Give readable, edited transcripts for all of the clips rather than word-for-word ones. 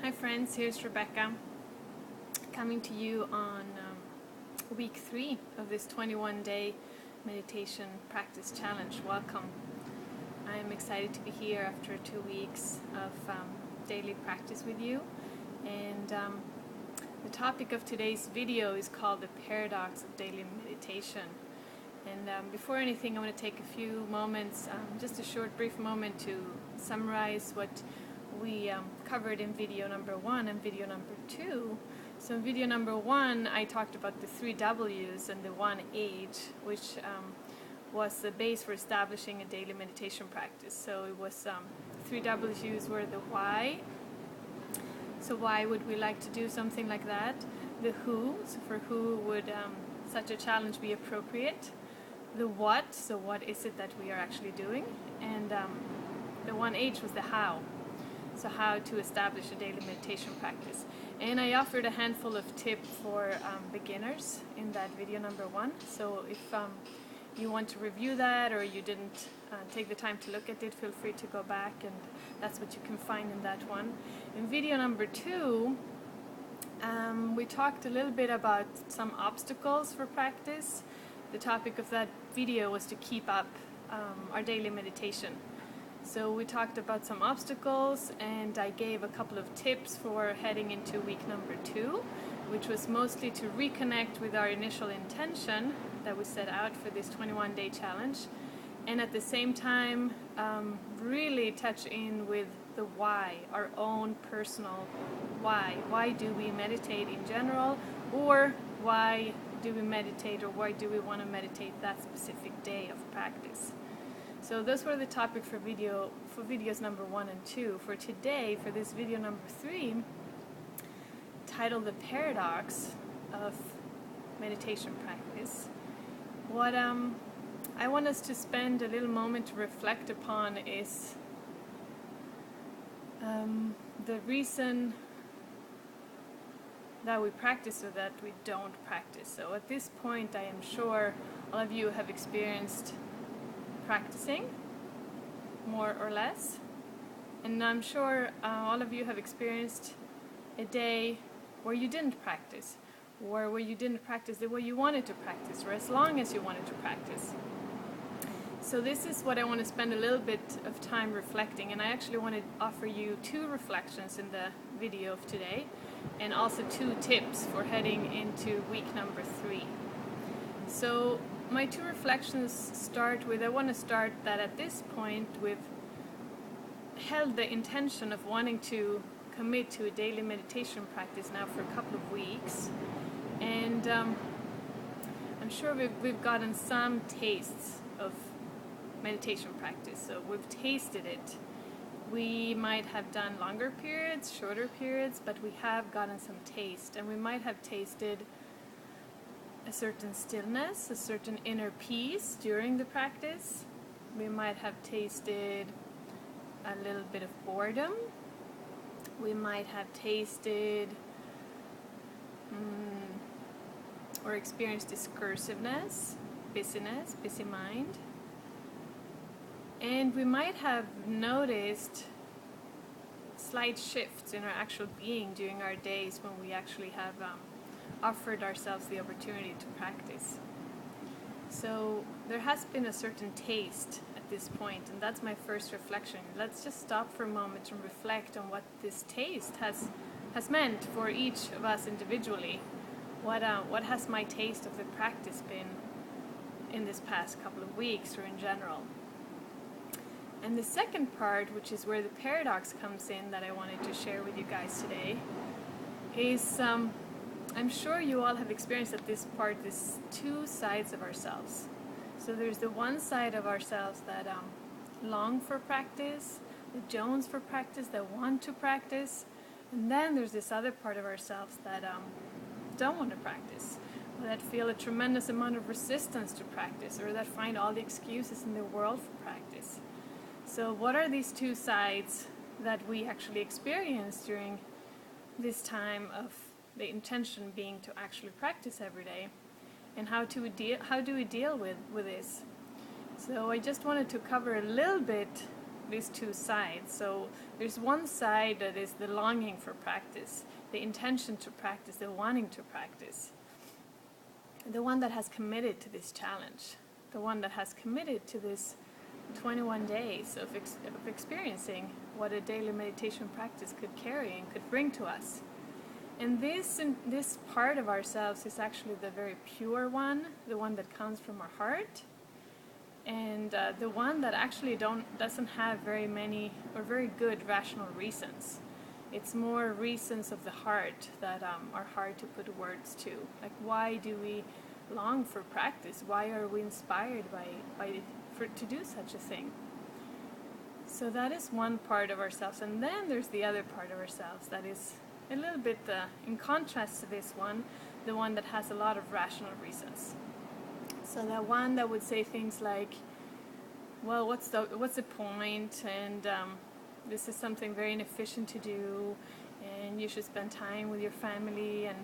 Hi friends, here's Rebecca coming to you on week 3 of this 21-day meditation practice challenge. Welcome. I am excited to be here after 2 weeks of daily practice with you, and the topic of today's video is called the paradox of daily meditation. And before anything, I want to take a few moments, just a short brief moment, to summarize what we covered in video number 1 and video number 2. So in video number 1 I talked about the 3 W's and the 1 H, which was the base for establishing a daily meditation practice. So it was 3 W's were the why. So why would we like to do something like that? The who, so for who would such a challenge be appropriate? The what, so what is it that we are actually doing? And the 1 H was the how. So how to establish a daily meditation practice. And I offered a handful of tips for beginners in that video number 1. So if you want to review that, or you didn't take the time to look at it, feel free to go back, and that's what you can find in that one. In video number 2, we talked a little bit about some obstacles for practice. The topic of that video was to keep up our daily meditation. So we talked about some obstacles, and I gave a couple of tips for heading into week number 2, which was mostly to reconnect with our initial intention that we set out for this 21-day challenge, and at the same time really touch in with the why, our own personal why. Why do we meditate in general, or why do we meditate, or why do we want to meditate that specific day of practice? So those were the topic for videos number 1 and 2. For today, for this video number 3, titled The Paradox of Meditation Practice, what I want us to spend a little moment to reflect upon is the reason that we practice or that we don't practice. So at this point, I am sure all of you have experienced practicing, more or less, and I'm sure all of you have experienced a day where you didn't practice, or where you didn't practice the way you wanted to practice, or as long as you wanted to practice. So this is what I want to spend a little bit of time reflecting, and I actually want to offer you 2 reflections in the video of today, and also 2 tips for heading into week number 3. So my 2 reflections start with, I want to start that at this point we've held the intention of wanting to commit to a daily meditation practice now for a couple of weeks, and I'm sure we've gotten some tastes of meditation practice, so we've tasted it. We might have done longer periods, shorter periods, but we have gotten some taste, and we might have tasted a certain stillness, a certain inner peace during the practice. We might have tasted a little bit of boredom. We might have tasted or experienced discursiveness, busyness, busy mind. And we might have noticed slight shifts in our actual being during our days when we actually have offered ourselves the opportunity to practice. So there has been a certain taste at this point, and that's my first reflection. Let's just stop for a moment and reflect on what this taste has meant for each of us individually. What has my taste of the practice been in this past couple of weeks, or in general? And the second part, which is where the paradox comes in, that I wanted to share with you guys today, is I'm sure you all have experienced at this part these 2 sides of ourselves. So there's the one side of ourselves that long for practice, that jones for practice, that want to practice, and then there's this other part of ourselves that don't want to practice, or that feel a tremendous amount of resistance to practice, or that find all the excuses in the world for practice. So what are these 2 sides that we actually experience during this time of the intention being to actually practice every day, and how do we deal with this? So I just wanted to cover a little bit these two sides. So there's one side that is the longing for practice, the intention to practice, the wanting to practice, the one that has committed to this challenge, the one that has committed to this 21 days of experiencing what a daily meditation practice could carry and could bring to us. And this part of ourselves is actually the very pure one, the one that comes from our heart, and the one that actually doesn't have very many or very good rational reasons. It's more reasons of the heart that are hard to put words to. Like, why do we long for practice? Why are we inspired to do such a thing? So that is one part of ourselves, and then there's the other part of ourselves that is a little bit in contrast to this one, the one that has a lot of rational reasons. So that one that would say things like, well, what's the point, and this is something very inefficient to do, and you should spend time with your family and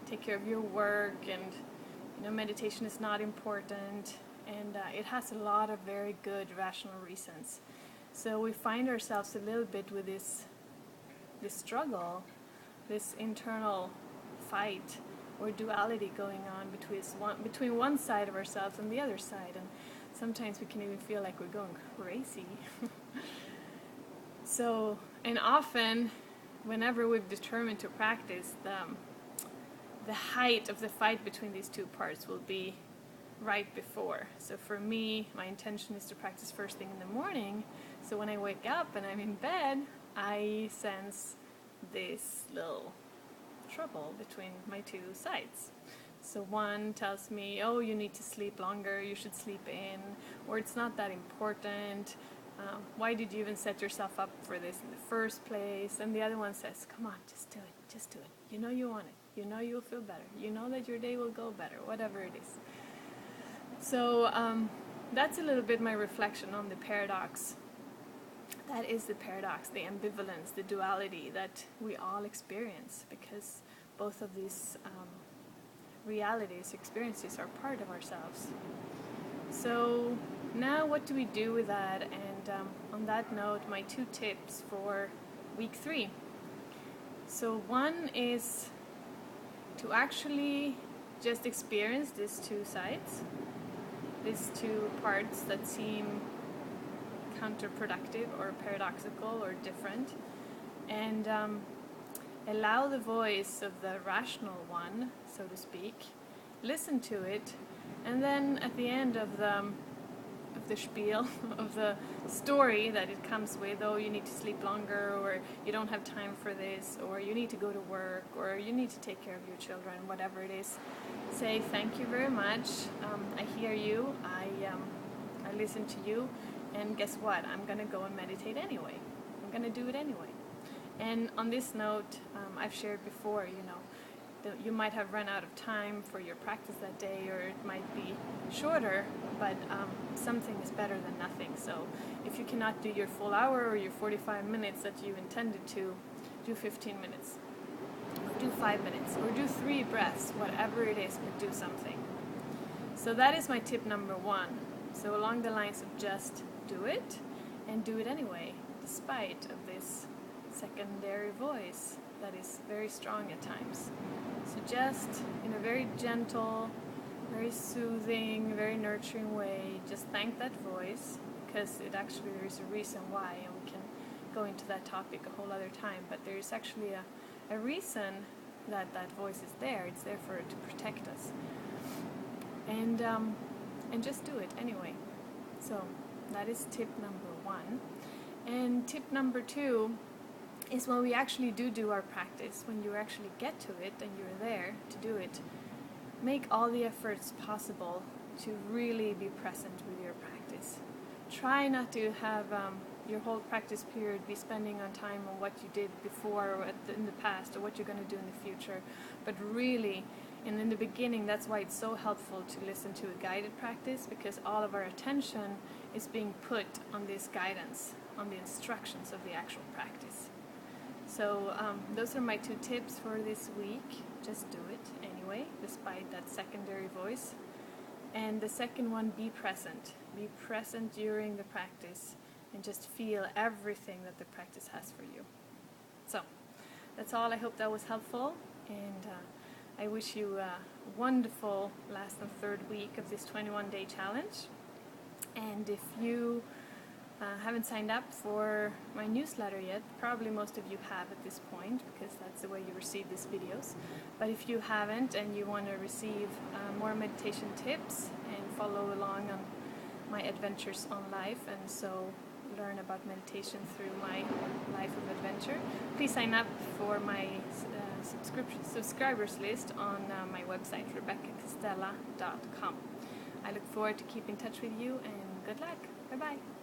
take care of your work, and meditation is not important, and it has a lot of very good rational reasons. So we find ourselves a little bit with this struggle, this internal fight or duality going on between one side of ourselves and the other side, and sometimes we can even feel like we're going crazy. So, and often, whenever we've determined to practice, the height of the fight between these two parts will be right before. So for me, my intention is to practice first thing in the morning, so when I wake up and I'm in bed, I sense this little trouble between my two sides. So one tells me, oh, you need to sleep longer, you should sleep in, or it's not that important, why did you even set yourself up for this in the first place? And the other one says, come on, just do it, you know you want it, you know you'll feel better, you know that your day will go better, whatever it is. So that's a little bit my reflection on the paradox. That is the paradox, the ambivalence, the duality that we all experience, because both of these realities, experiences, are part of ourselves. So now what do we do with that? And on that note, my 2 tips for week 3. So one is to actually just experience these two sides, these two parts that seem counterproductive or paradoxical or different, and allow the voice of the rational one, so to speak, listen to it, and then at the end of the spiel, of the story that it comes with, oh, you need to sleep longer, or you don't have time for this, or you need to go to work, or you need to take care of your children, whatever it is, say, thank you very much, I hear you, I listen to you, and guess what, I'm going to go and meditate anyway. I'm going to do it anyway. And on this note, I've shared before, you might have run out of time for your practice that day, or it might be shorter, but something is better than nothing. So if you cannot do your full hour or your 45 minutes that you intended to, do 15 minutes, or do 5 minutes, or do 3 breaths, whatever it is, but do something. So that is my tip number 1. So along the lines of just do it, and do it anyway, despite of this secondary voice that is very strong at times. So just in a very gentle, very soothing, very nurturing way, just thank that voice, because there is a reason why, and we can go into that topic a whole other time, but there is actually a reason that voice is there. It's there to protect us. And just do it anyway. So that is tip number 1. And tip number 2 is when we actually do our practice, when you actually get to it and you're there to do it, make all the efforts possible to really be present with your practice. Try not to have your whole practice period be spending on time on what you did before or in the past, or what you're going to do in the future, but really, and in the beginning, that's why it's so helpful to listen to a guided practice, because all of our attention is being put on this guidance, on the instructions of the actual practice. So those are my 2 tips for this week. Just do it anyway, despite that secondary voice. And the second one, be present. Be present during the practice. and just feel everything that the practice has for you. So that's all. I hope that was helpful, and I wish you a wonderful last and third week of this 21-day challenge. And if you haven't signed up for my newsletter yet, probably most of you have at this point, because that's the way you receive these videos. But if you haven't and you want to receive more meditation tips and follow along on my adventures on life, and so learn about meditation through my life of adventure, please sign up for my subscribers list on my website, RebeccaCastella.com. I look forward to keeping in touch with you, and good luck. Bye-bye.